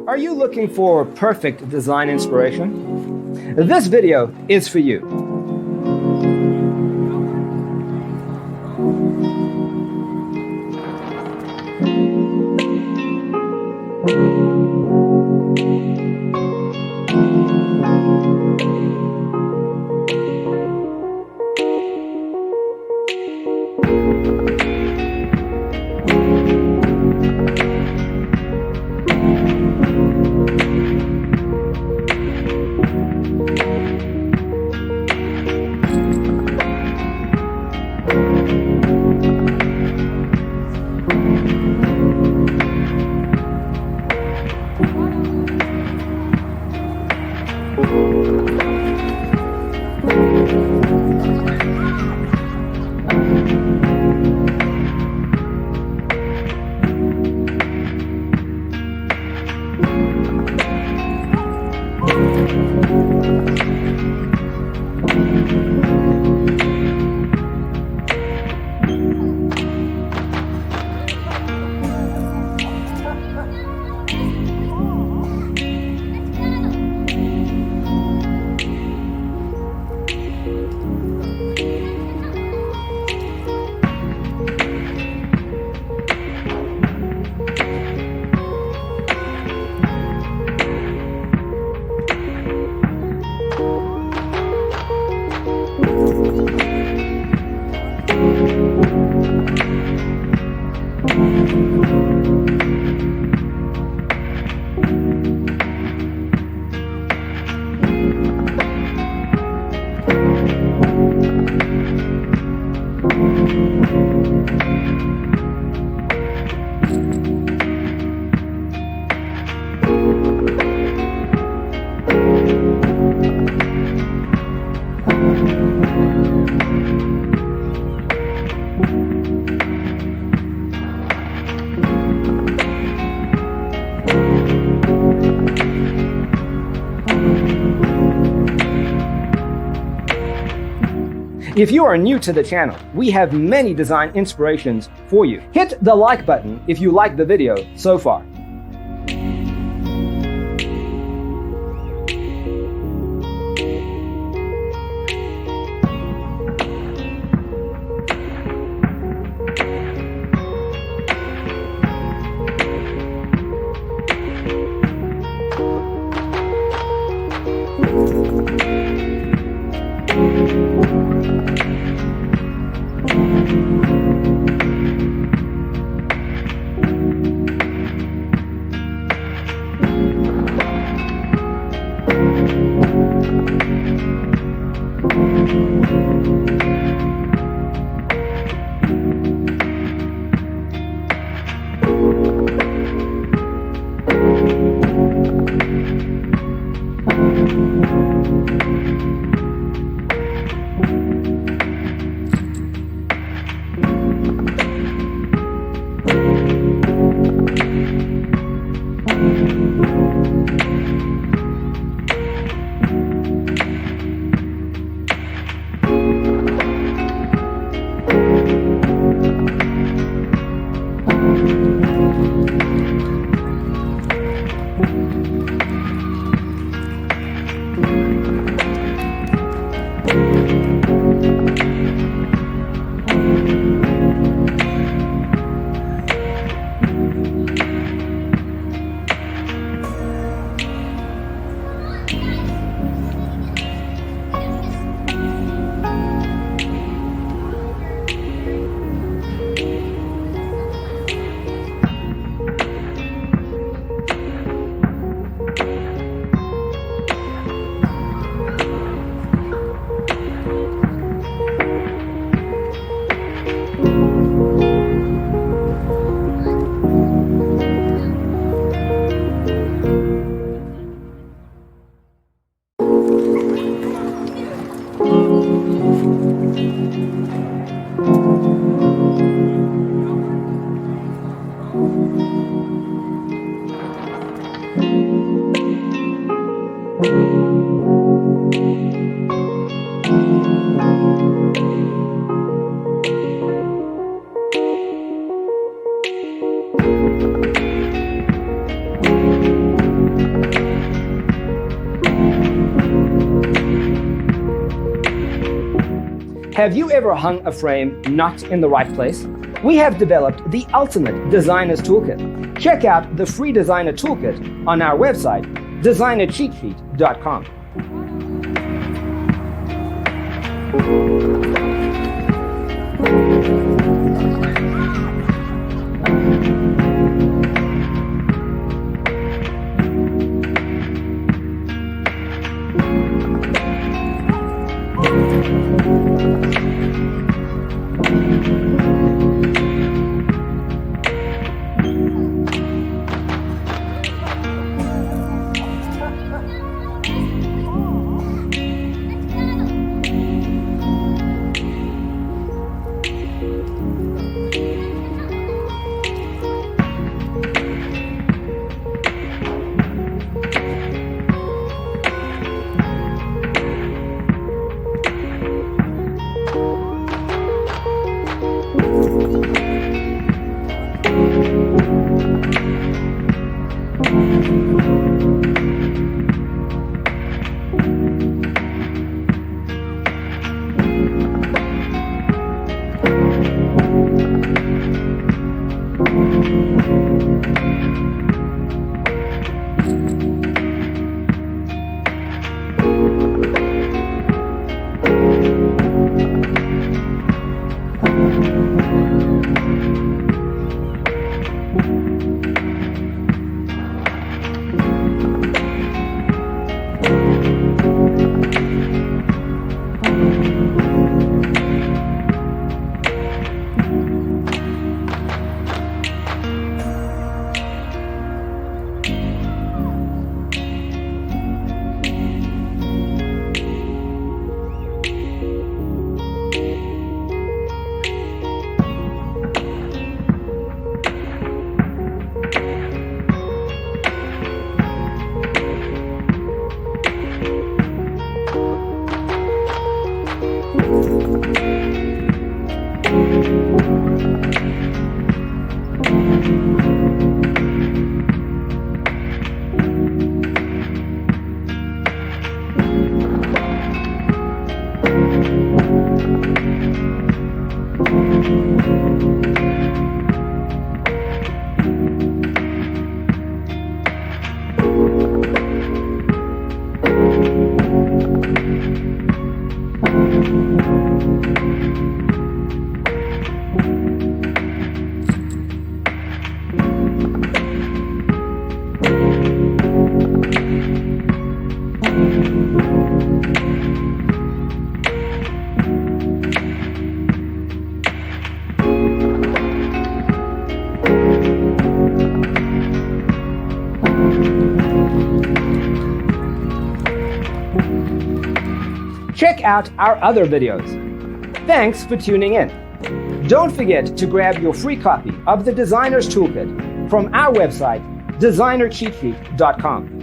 Are you looking for perfect design inspiration? This video is for you. If you are new to the channel, we have many design inspirations for you. Hit the like button if you like the video so far. Have you ever hung a frame not in the right place? We have developed the ultimate designer's toolkit. Check out the free designer toolkit on our website, designercheatsheet.com. Check out our other videos. Thanks for tuning in. Don't forget to grab your free copy of the Designer's Toolkit from our website, designercheatsheet.com.